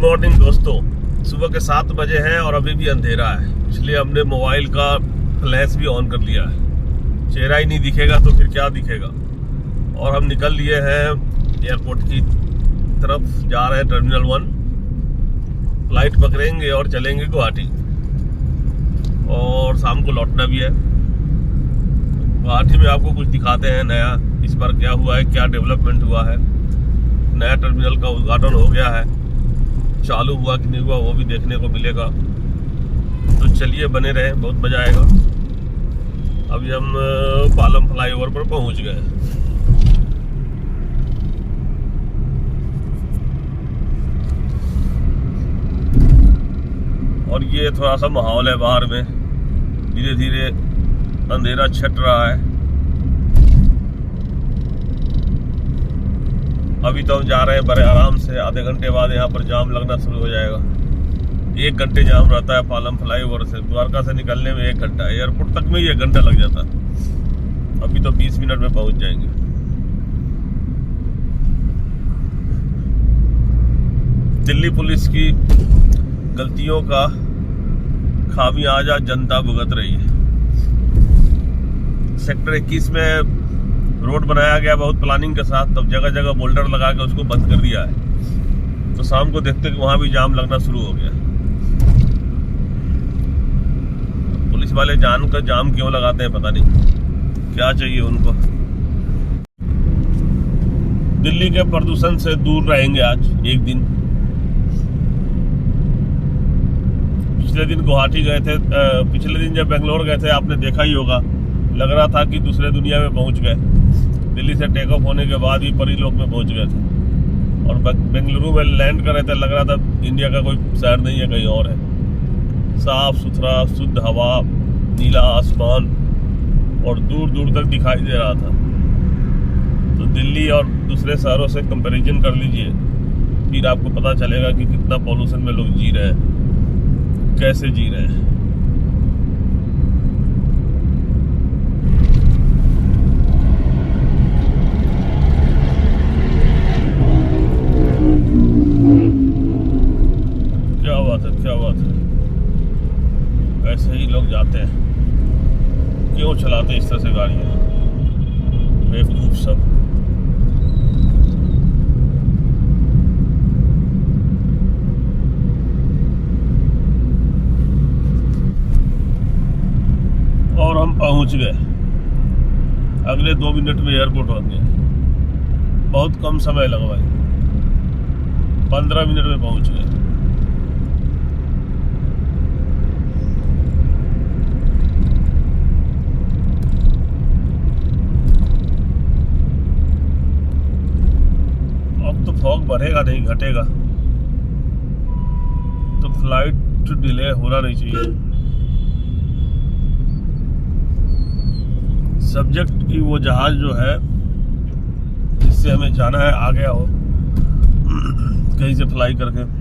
Morning दोस्तों, सुबह के 7 बजे हैं और अभी भी अंधेरा है, इसलिए हमने मोबाइल का फ्लैश भी ऑन कर लिया है। चेहरा ही नहीं दिखेगा तो फिर क्या दिखेगा। और हम निकल लिए हैं एयरपोर्ट की तरफ, जा रहे हैं टर्मिनल 1। फ्लाइट पकड़ेंगे और चलेंगे गुवाहाटी, और शाम को लौटना भी है। गुवाहाटी में आपको कुछ दिखाते हैं नया, इस बार क्या हुआ है, क्या डेवलपमेंट हुआ है। नया टर्मिनल का उद्घाटन हो गया है, चालू हुआ कि नहीं हुआ वो भी देखने को मिलेगा। तो चलिए बने रहें, बहुत मजा आएगा। अभी हम पालम फ्लाईओवर पर पहुंच गए। और ये थोड़ा सा माहौल है बाहर में, धीरे धीरे अंधेरा छट रहा है। अभी तो हम जा रहे हैं बड़े आराम से, आधे घंटे बाद यहाँ पर जाम लगना शुरू हो जाएगा। 1 घंटे जाम रहता है पालम फ्लाईओवर से। द्वारका से निकलने में 1 घंटा, एयरपोर्ट तक में ही 1 घंटा लग जाता है। अभी तो 20 मिनट में पहुंच जाएंगे। दिल्ली पुलिस की गलतियों का खामियाजा जनता भुगत रही है। सेक्टर 21 में रोड बनाया गया बहुत प्लानिंग के साथ, तब जगह जगह बोल्डर लगा के उसको बंद कर दिया है। तो शाम को देखते कि वहां भी जाम लगना शुरू हो गया। पुलिस वाले जानकर जाम क्यों लगाते हैं पता नहीं, क्या चाहिए उनको। दिल्ली के प्रदूषण से दूर रहेंगे आज एक दिन। पिछले दिन गुवाहाटी गए थे, पिछले दिन जब बेंगलोर गए थे आपने देखा ही होगा, लग रहा था कि दूसरे दुनिया में पहुंच गए। दिल्ली से टेक ऑफ होने के बाद भी परीलोक में पहुंच गए थे। और बेंगलुरु में लैंड कर रहे थे, लग रहा था इंडिया का कोई शहर नहीं है, कहीं और है। साफ सुथरा शुद्ध हवा, नीला आसमान और दूर दूर तक दिखाई दे रहा था। तो दिल्ली और दूसरे शहरों से कंपैरिजन कर लीजिए, फिर आपको पता चलेगा कि कितना पॉल्यूशन में लोग जी रहे हैं, कैसे जी रहे हैं। क्या बात है, ऐसे ही लोग जाते हैं। क्यों चलाते इस तरह से गाड़ियां, बेवकूफ सब। और हम पहुंच गए, अगले 2 मिनट में एयरपोर्ट होंगे। बहुत कम समय लगा भाई, 15 मिनट में पहुंच गए। फॉग बढ़ेगा नहीं घटेगा, तो फ्लाइट डिले होना नहीं चाहिए। सब्जेक्ट की वो जहाज जो है जिससे हमें जाना है आ गया हो कहीं से फ्लाई करके।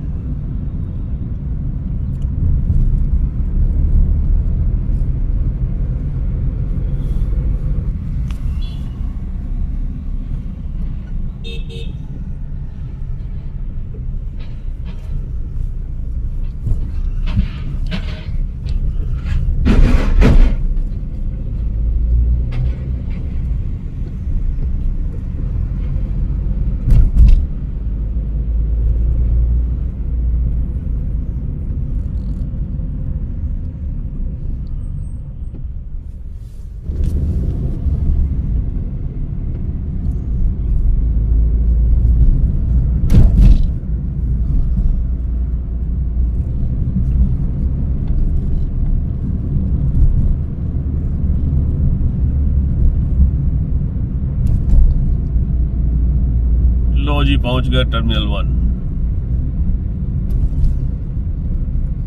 जी पहुंच गए टर्मिनल 1।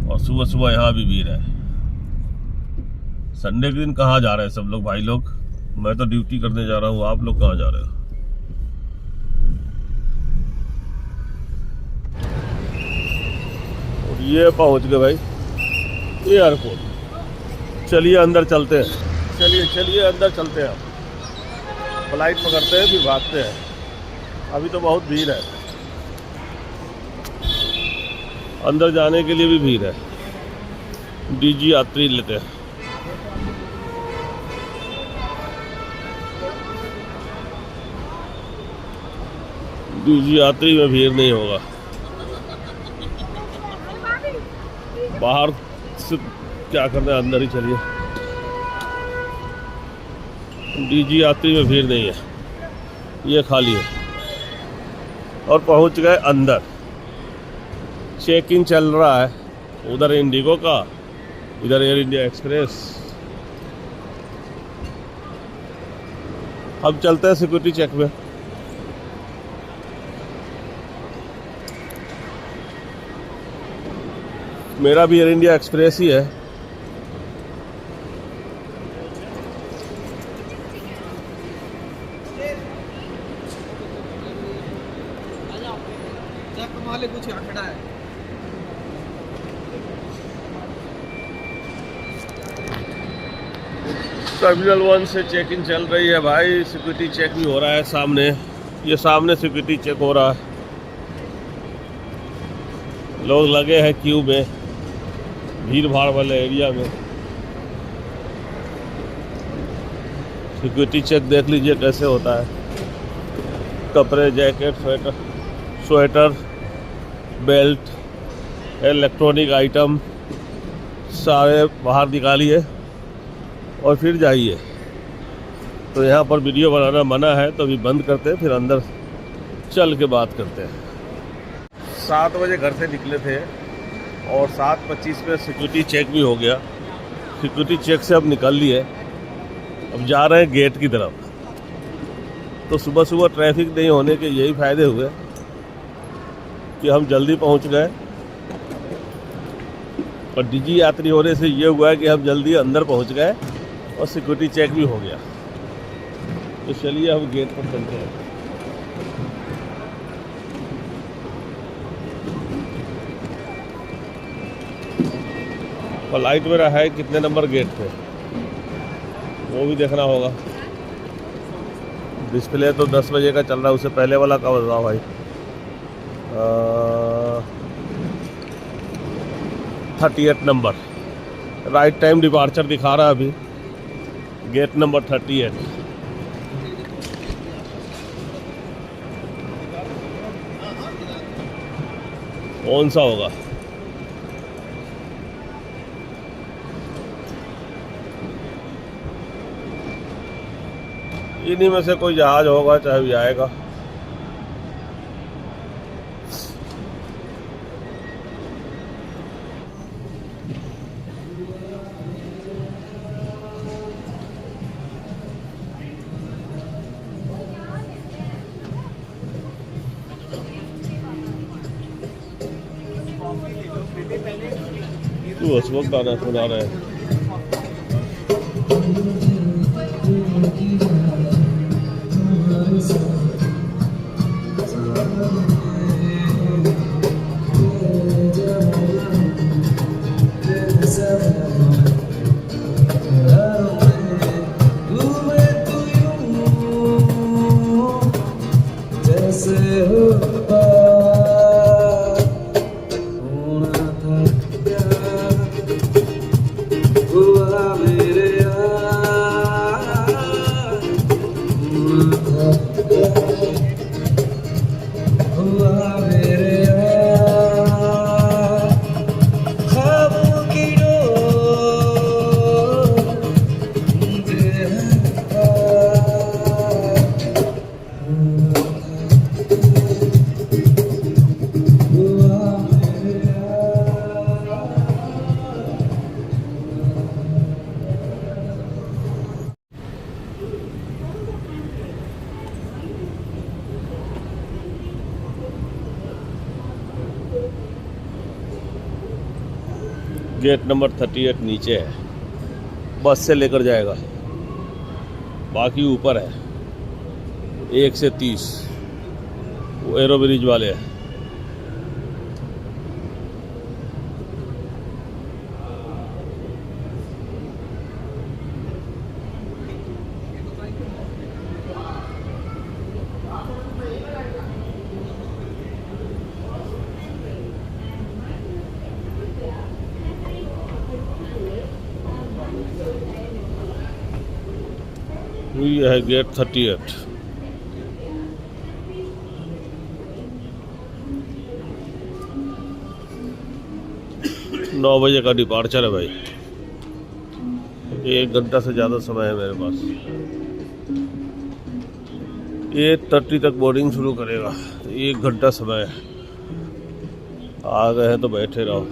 और सुबह सुबह यहाँ भी भीड़ है। संडे के दिन कहाँ जा रहे हैं सब लोग भाई लोग? मैं तो ड्यूटी करने जा रहा हूँ, आप लोग कहाँ जा रहे हो? और ये पहुंच गए भाई एयरपोर्ट। चलिए अंदर चलते हैं, चलिए अंदर चलते हैं। फ्लाइट पकड़ते हैं फिर भागते हैं। अभी तो बहुत भीड़ है। अंदर जाने के लिए भी भीड़ है। डीजी यात्री लेते हैं। डीजी यात्री में भीड़ नहीं होगा। बाहर से क्या करना है, अंदर ही चलिए। डीजी यात्री में भीड़ नहीं है, ये खाली है। और पहुंच गए अंदर। चेक इन चल रहा है, उधर इंडिगो का, इधर एयर इंडिया एक्सप्रेस। हम चलते हैं सिक्योरिटी चेक में। मेरा भी एयर इंडिया एक्सप्रेस ही है। कुछ आंकड़ा है। टर्मिनल 1 से चेक इन चल रही है भाई। सिक्योरिटी चेक भी हो रहा है सामने। ये सामने सिक्योरिटी चेक हो रहा है। लोग लगे हैं क्यू में, भीड़ भाड़ वाले एरिया में। सिक्योरिटी चेक देख लीजिए कैसे होता है। कपड़े, jacket, sweater, belt, electronic item सारे बाहर निकालिए और फिर जाइए। तो यहाँ पर वीडियो बनाना मना है, तो अभी बंद करते हैं, फिर अंदर चल के बात करते हैं। 7 बजे घर से निकले थे और 7:25 में सिक्योरिटी चेक भी हो गया। सिक्योरिटी चेक से अब निकल लिए, अब जा रहे हैं गेट की तरफ। तो सुबह सुबह ट्रैफिक नहीं होने के यही फ़ायदे हुए कि हम जल्दी पहुंच गए, और डीजी यात्री होने से ये हुआ है कि हम जल्दी अंदर पहुंच गए और सिक्योरिटी चेक भी हो गया। तो चलिए हम गेट पर चलते हैं। फ्लाइट मेरा है कितने नंबर गेट पे, वो भी देखना होगा। डिस्प्ले तो 10 बजे का चल रहा है, उससे पहले वाला कब बताओ भाई। 38 नंबर राइट टाइम डिपार्चर दिखा रहा है अभी। Gate number 38। कौन सा होगा? इन्हीं में से कोई जहाज होगा, चाहे भी आएगा। तू उस वक्त गाना सुना रहे हैं। गेट नंबर 38 नीचे है, बस से लेकर जाएगा। बाकी ऊपर है 1 से 30, वो एरो ब्रिज वाले हैं। ये है गेट 38। नौ बजे का डिपार्चर है भाई। 1 घंटा से ज़्यादा समय है मेरे पास। 8:30 तक बोर्डिंग शुरू करेगा, 1 घंटा समय है। आ गए हैं तो बैठे रहो।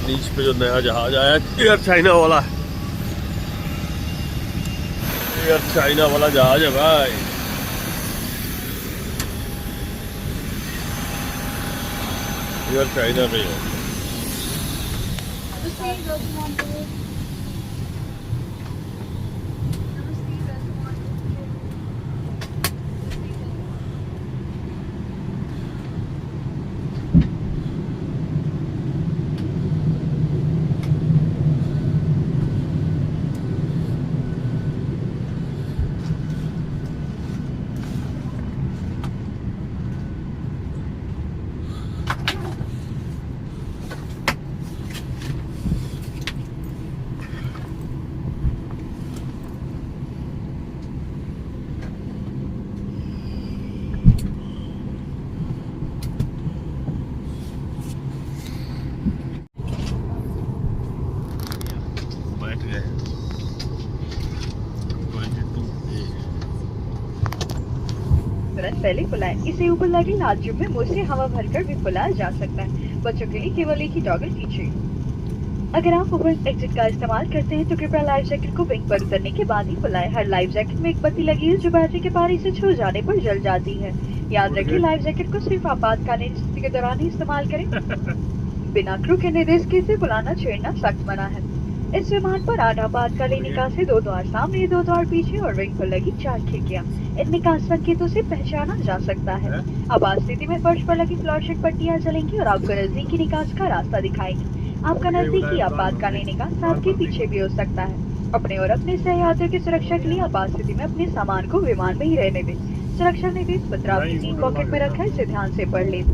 बीच पे जो नया जहाज आया एयर चाइना वाला, एयर चाइना वाला जहाज है भाई। एयर चाइना पे है। बैठ गए 22A। तुरंत पहले फुलाएं। इसे ऊपर लगे लाल ट्यूब में मुंह से हवा भरकर भी फुलाया जा सकता है। बच्चों के लिए केवल एक ही टॉगल कीजिए। अगर आप ओवर एग्जिट का इस्तेमाल करते हैं तो कृपया लाइफ जैकेट को विंग पर उतरने के बाद ही फुलाएं। हर लाइफ जैकेट में एक बत्ती लगी है जो बैटरी के पानी से छू जाने पर जल जाती है। याद रखें, लाइफ जैकेट को सिर्फ आपातकालीन स्थिति के दौरान ही इस्तेमाल करें। बिना क्रू के निर्देश के इसे फुलाना छेड़ना सख्त मना है। इस विमान पर 8 आपातकालीन निकास से 2 द्वार सामने, 2 द्वार पीछे और विंग पर लगी 4 खिड़कियां। इन निकास संकेतों से पहचाना जा सकता है। आपात स्थिति में फर्श पर लगी फ्लैश पट्टियां जलेंगी और आपको नजदीकी निकास का रास्ता दिखाएंगी। आपका नजदीकी आपातकालीन निकास आपके पीछे भी हो सकता है। अपने और अपने सहयात्रियों की सुरक्षा के लिए आपात स्थिति में अपने सामान को विमान में ही रहने दें। सुरक्षा निर्देश पत्र आपकी सीट पॉकेट में रखा है, इसे ध्यान से पढ़ लें।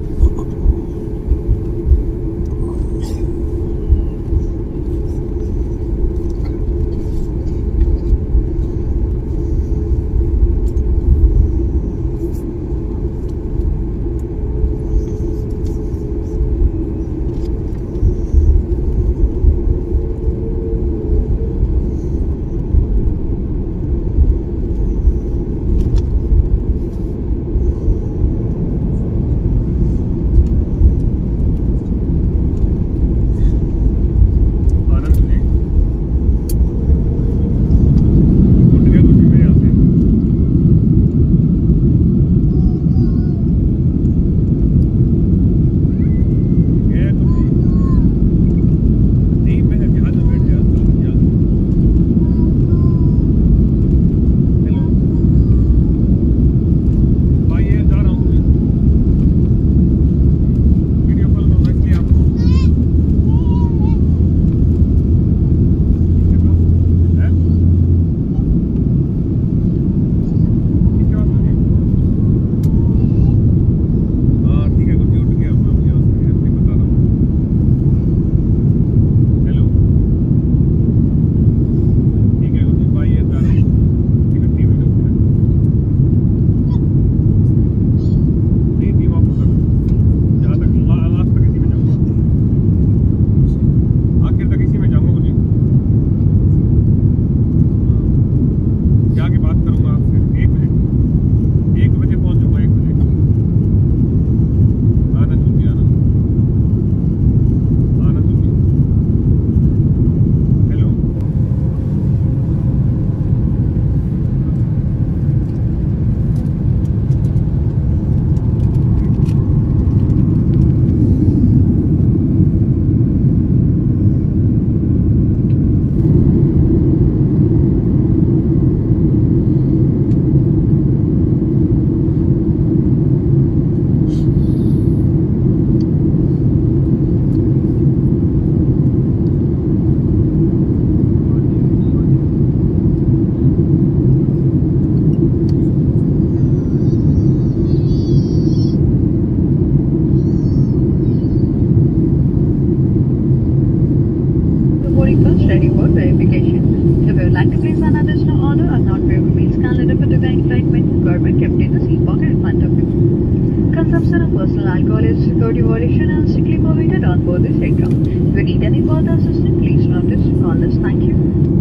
security violation and strictly prohibited on board this aircraft. If you need any further assistance, please notice call us. Thank you.